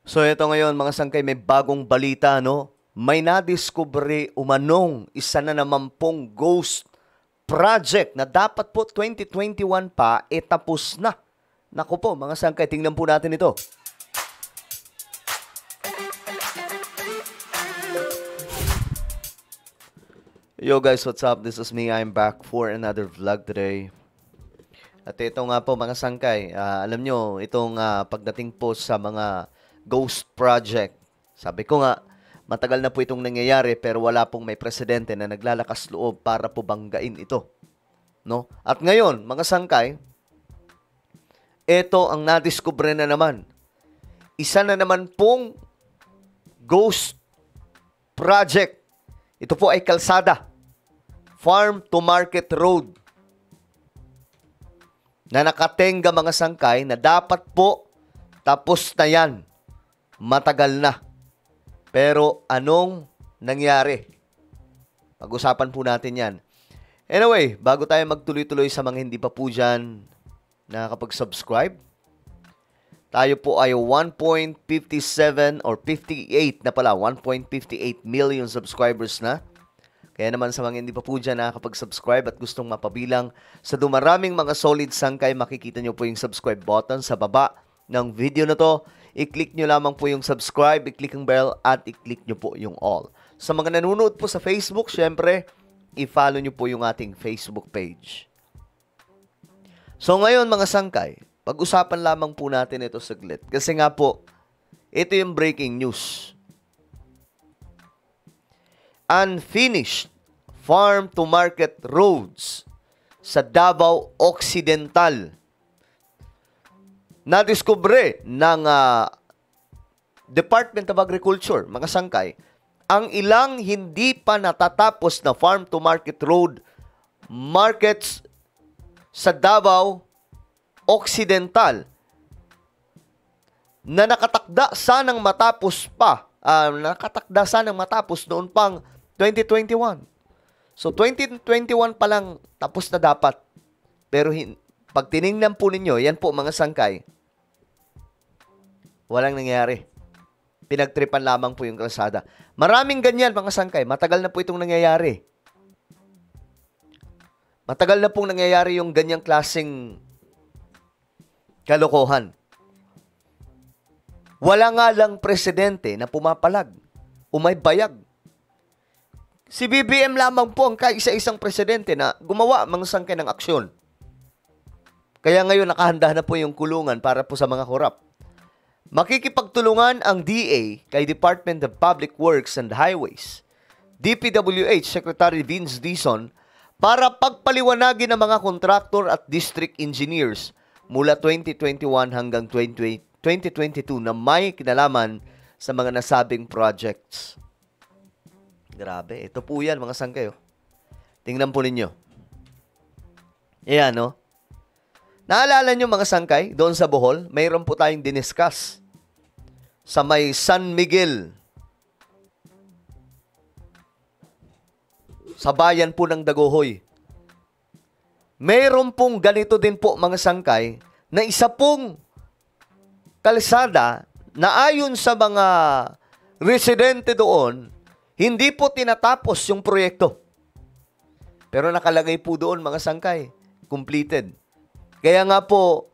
So ito ngayon mga sangkay, may bagong balita, no? May nadiskubre umanong isa na naman pong ghost project na dapat po 2021 pa, tapos na. Naku po mga sangkay, tingnan po natin ito. Yo guys, what's up? This is me. I'm back for another vlog today. At ito nga po mga sangkay, alam nyo, itong pagdating po sa mga ghost project, sabi ko nga, matagal na po itong nangyayari pero wala pong may presidente na naglalakas loob para po banggain ito. No? At ngayon, mga sangkay, ito ang nadiskubre na naman. Isa na naman pong ghost project. Ito po ay kalsada. Farm to Market Road. Na nakatenga mga sangkay na dapat po tapos na yan. Matagal na. Pero anong nangyari? Pag-usapan po natin yan. Anyway, bago tayo magtuloy-tuloy sa mga hindi pa po dyan nakakapag-subscribe, tayo po ay 1.57 or 58 na pala, 1.58 million subscribers na. Kaya naman sa mga hindi pa po dyan nakakapag-subscribe at gustong mapabilang sa dumaraming mga solid sangkay, makikita nyo po yung subscribe button sa baba ng video na to. I-click nyo lamang po yung subscribe, i-click ang bell, at i-click nyo po yung all. Sa mga nanonood po sa Facebook, syempre, i-follow nyo po yung ating Facebook page. So ngayon mga sangkay, pag-usapan lamang po natin ito saglit. Kasi nga po, ito yung breaking news. Unfinished farm-to-market roads sa Davao Occidental. Nadiskubre ng Department of Agriculture, mga sangkay, ang ilang hindi pa natatapos na farm-to-market road markets sa Davao Occidental na nakatakda sanang matapos noon pang 2021. So 2021 pa lang tapos na dapat. Pero pag tiningnan po ninyo, yan po mga sangkay, walang nangyari. Pinagtripan lamang po yung kalsada. Maraming ganyan mga sangkay. Matagal na po itong nangyayari. Matagal na pong nangyayari yung ganyang klaseng kalokohan. Wala nga lang presidente na pumapalag o may bayag. Si BBM lamang po ang kaisa-isang presidente na gumawa mga sangkay ng aksyon. Kaya ngayon nakahanda na po yung kulungan para po sa mga korap. Makikipagtulungan ang DA kay Department of Public Works and Highways, DPWH Secretary Vince Dizon, para pagpaliwanagin ng mga kontraktor at district engineers mula 2021 hanggang 2022 na may kinalaman sa mga nasabing projects. Grabe, ito po yan mga sangkay. Tingnan po ninyo. Ayan, no? Naalala nyo mga sangkay, doon sa Bohol, mayroon po tayong diniscuss sa may San Miguel. Sa bayan po ng Dagohoy. Mayroon pong ganito din po mga sangkay na isa pong kalsada na ayon sa mga residente doon, hindi po tinatapos yung proyekto. Pero nakalagay po doon mga sangkay, completed. Kaya nga po,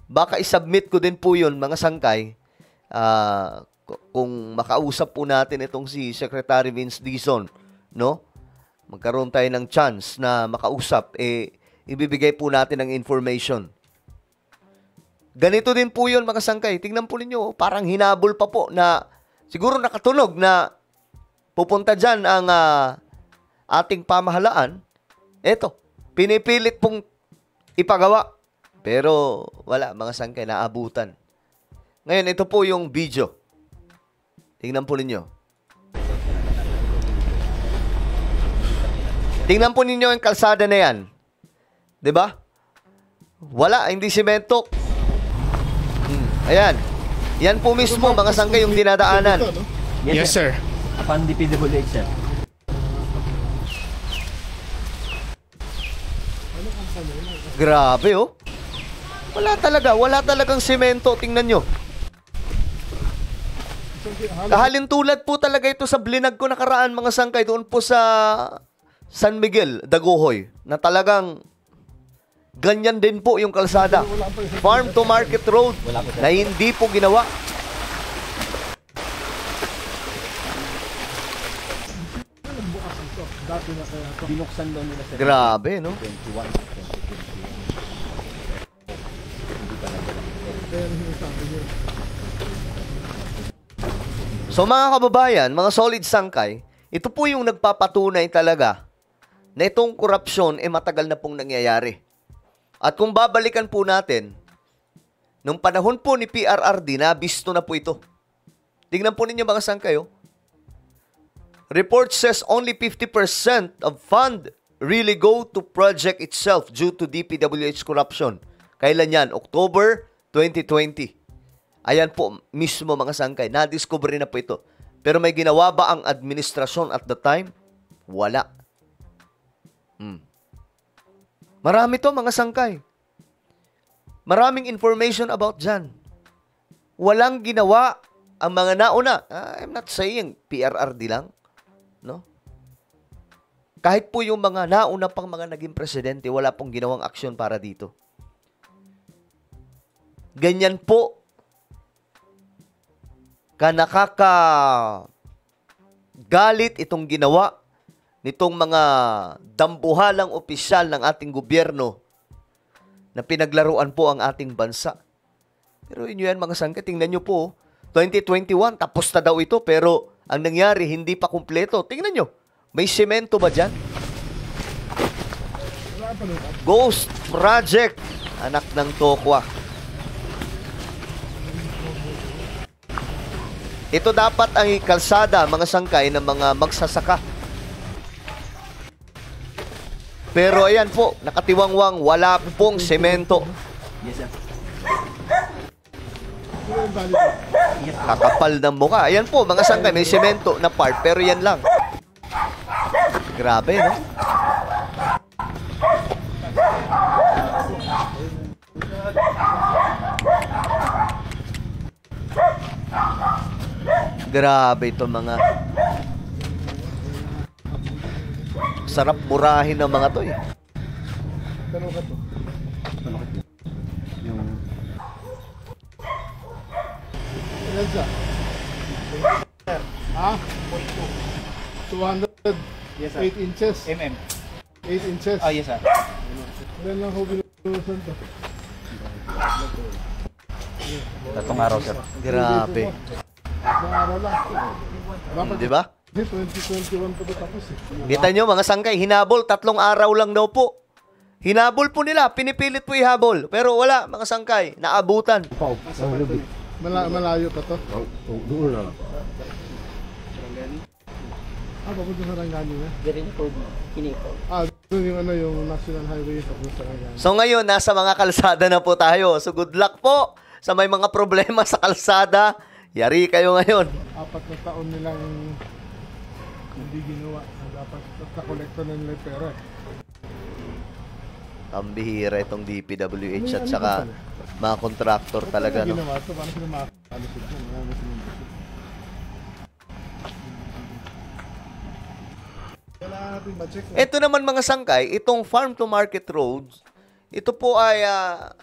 baka isubmit ko din po yun, mga sangkay, kung makausap po natin itong si Secretary Vince Dizon, no? Magkaroon tayo ng chance na makausap, ibibigay po natin ang information. Ganito din po yun, mga sangkay. Tingnan po ninyo, parang hinabol pa po na siguro nakatunog na pupunta dyan ang ating pamahalaan. Eto, pinipilit pong ipagawa. Pero wala, mga sangkay, naabutan. Ngayon, ito po yung video. Tingnan po ninyo. Tingnan po ninyo yung kalsada na yan. 'Di ba? Wala, hindi semento. Ayan. Yan po mismo, mga sangkay, yung dinadaanan. Yes, sir. Upon DPWH, sir. Grabe, oh. Wala talagang semento. Tingnan nyo. Kahalintulad po talaga ito sa blinag ko nakaraan, mga sangkay, doon po sa San Miguel, Daguhoy, na talagang ganyan din po yung kalsada. Farm to Market Road na hindi po ginawa. Binuksan daw nila sa Grabe, no? 21, 2020. So mga kababayan, mga solid sangkay, ito po yung nagpapatunay talaga na itong korupsyon matagal na pong nangyayari. At kung babalikan po natin, nung panahon po ni PRRD, nabisto na po ito. Tingnan po ninyo mga sangkay, oh. Report says only 50% of fund really go to project itself due to DPWH corruption. Kailan yan? October 2020. Ayan po mismo mga sangkay. Na-discover na po ito. Pero may ginawa ba ang administrasyon at the time? Wala. Marami to mga sangkay. Maraming information about dyan. Walang ginawa ang mga nauna. I'm not saying PRRD lang. No? Kahit po yung mga nauna pang mga naging presidente, wala pong ginawang aksyon para dito. Ganyan po ka nakakagalit itong ginawa nitong mga dambuhalang opisyal ng ating gobyerno na pinaglaruan po ang ating bansa. Pero inyo yan mga sangka, tingnan nyo po, 2021, tapos na daw ito, pero ang nangyari, hindi pa kumpleto. Tingnan nyo, may semento ba dyan? Ghost Project, anak ng tokwa. Ito dapat ang kalsada, mga sangkay, ng mga magsasaka. Pero ayan po, nakatiwangwang, wala pong semento. Yes, sir. Kakapal ng mukha. Ayan po, mga sangkay, may semento na part, pero yan lang. Grabe, no? Grabe ito mga... Sarap murahin ng mga to eh. Yung Ilan siya? Ha? 200. Yes, sir. 8 inches. 8 inches. yes, sir. Ilan lang ho binusan to? Tatong araw, sir. Grabe. Isang araw lang. Dapat Di ba? 2021 pa ito tapos eh. Kita nyo, mga sangkay, hinabol, 3 araw lang daw po. Hinabol po nila, pinipilit po ihabol. Pero wala, mga sangkay, naabutan. Malayo pa to. Doon na. Papunta sa Rangani na. Dirin po, kiniko. Doon yung yung National Highway papunta sa Rangani. So ngayon, nasa mga kalsada na po tayo. So good luck po sa may mga problema sa kalsada. Yari kayo ngayon. 4 na taon nilang hindi ginawa. Dapat nakolekta na nila yung pera. Ang bihira itong DPWH at saka mga kontraktor talaga, no? Ginawa ito, paano sila makakalusot na? Marami silang busot. Kailangan natin ma-check. Ito naman mga sangkay, itong farm to market roads, ito po ay,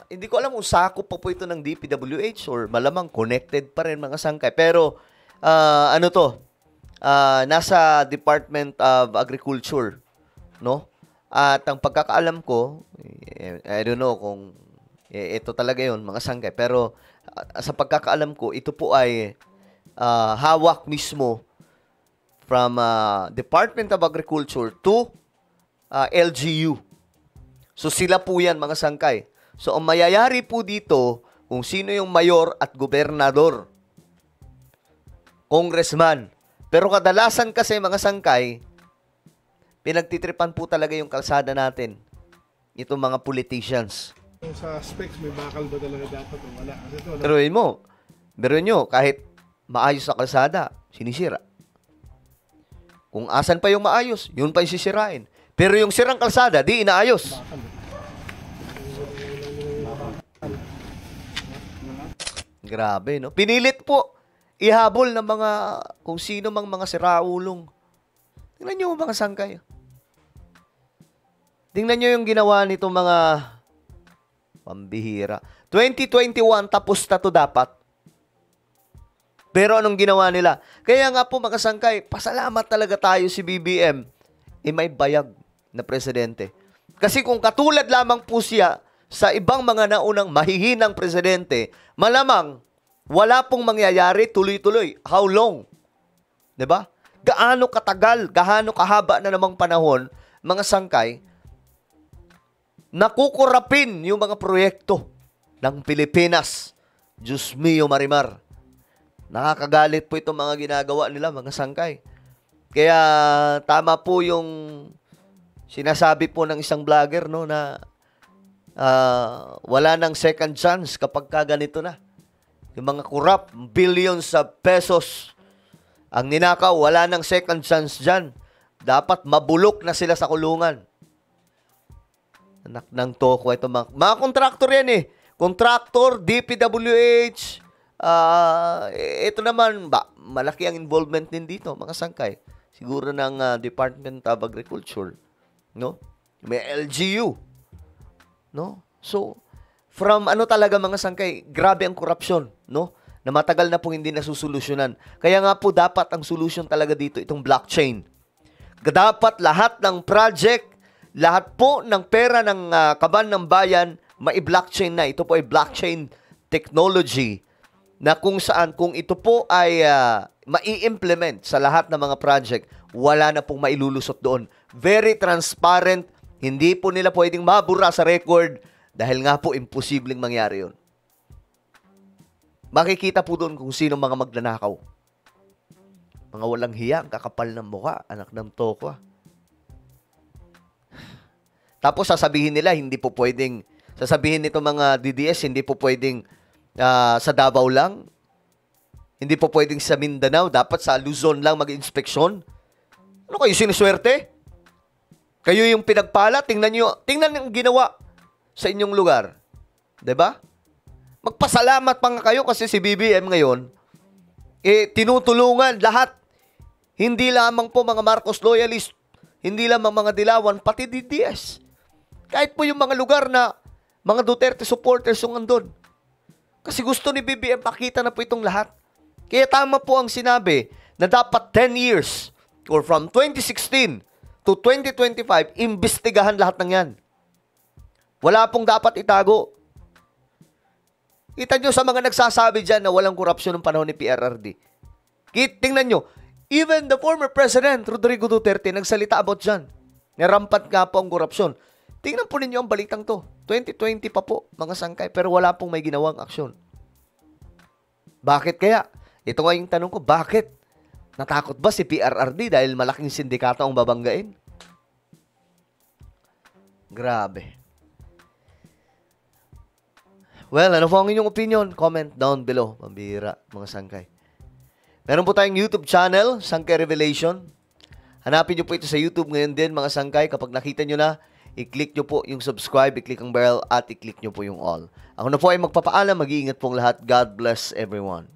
hindi ko alam kung sakop pa po ito ng DPWH or malamang connected pa rin mga sangkay. Pero, ano to, nasa Department of Agriculture, no? At ang pagkakaalam ko, I don't know kung ito talaga yun, mga sangkay. Pero, sa pagkakaalam ko, ito po ay hawak mismo from Department of Agriculture to LGU. So sila po yan mga sangkay. So ang mayayari po dito kung sino yung mayor at gobernador, congressman. Pero kadalasan kasi mga sangkay, pinagtitripan po talaga yung kalsada natin. Itong mga politicians. Sa specs, may bakal ba talaga dapat o wala? Kasi ito, wala. Pero nyo, kahit maayos sa kalsada, sinisira. Kung asan pa yung maayos, yun pa yung sisirain. Pero yung sirang kalsada, di inaayos. Grabe, no? Pinilit po. ihabol ng mga, kung sino mang mga siraulong. Tingnan nyo mga sangkay. Tingnan nyo yung ginawa nito mga pambihira. 2021, tapos na to dapat. Pero anong ginawa nila? Kaya nga po mga sangkay, pasalamat talaga tayo si BBM. May bayag na presidente. Kasi kung katulad lamang po siya sa ibang mga naunang mahihinang presidente, malamang wala pong mangyayari tuloy-tuloy. How long? 'Di ba? Gaano katagal, gaano kahaba na namang panahon, mga sangkay, nakukurapin yung mga proyekto ng Pilipinas. Diyos mio, Marimar. Nakakagalit po itong mga ginagawa nila, mga sangkay. Kaya tama po yung sinasabi po ng isang vlogger, no, na wala nang second chance kapag ganito na. Yung mga corrupt, billions of pesos ang ninakaw, wala nang second chance dyan. Dapat mabulok na sila sa kulungan. Anak ng toko, ito mga kontraktor yan eh. Kontraktor, DPWH, ito naman, malaki ang involvement din dito, mga sangkay. Siguro ng Department of Agriculture, no? May LGU, no? So, from ano talaga mga sangkay, grabe ang korupsyon, no? Na matagal na pong hindi nasusolusyonan. Kaya nga po dapat ang solution talaga dito itong blockchain. Dapat lahat ng project, lahat po ng pera ng kaban ng bayan, mai-blockchain na. Ito po ay blockchain technology na kung saan, kung ito po ay mai-implement sa lahat ng mga project, wala na pong mailulusot doon. Very transparent, hindi po nila pwedeng mabura sa record dahil nga po imposibleng mangyari yun. Makikita po doon kung sino mga magnanakaw. Mga walang hiya, kakapal ng mukha, anak ng toko. Tapos sasabihin nila, hindi po pwedeng, sasabihin nito mga DDS, hindi po pwedeng sa Davao lang. Hindi po pwedeng sa Mindanao. Dapat sa Luzon lang mag-inspeksyon. Ano kayo, sinuswerte? Kayo yung pinagpala. Tingnan yung ginawa sa inyong lugar. 'Di ba? Magpasalamat pa nga kayo kasi si BBM ngayon, tinutulungan lahat. Hindi lamang po mga Marcos loyalist, hindi lamang mga Dilawan, pati DDS. Kahit po yung mga lugar na mga Duterte supporters yung andun. Kasi gusto ni BBM pakita na po itong lahat. Kaya tama po ang sinabi na dapat 10 years or from 2016 to 2025, imbestigahan lahat ng yan. Wala pong dapat itago. Kita nyo sa mga nagsasabi dyan na walang korupsyon ng panahon ni PRRD. Tingnan nyo, even the former President Rodrigo Duterte nagsalita about dyan. Narampat nga po ang korupsyon. Tingnan po ninyo ang balitang to. 2020 pa po, mga sangkay, pero wala pong may ginawang aksyon. Bakit kaya? Ito nga yung tanong ko, bakit? Natakot ba si PRRD dahil malaking sindikato ang babanggain? Grabe. Well, ano po ang inyong opinion? Comment down below. Pambihira, mga sangkay. Meron po tayong YouTube channel, Sangkay Revelation. Hanapin nyo po ito sa YouTube ngayon din, mga sangkay. Kapag nakita nyo na, i-click nyo po yung subscribe, i-click ang bell, at i-click nyo po yung all. Ako na po ay magpapaalam. Mag-iingat pong lahat. God bless everyone.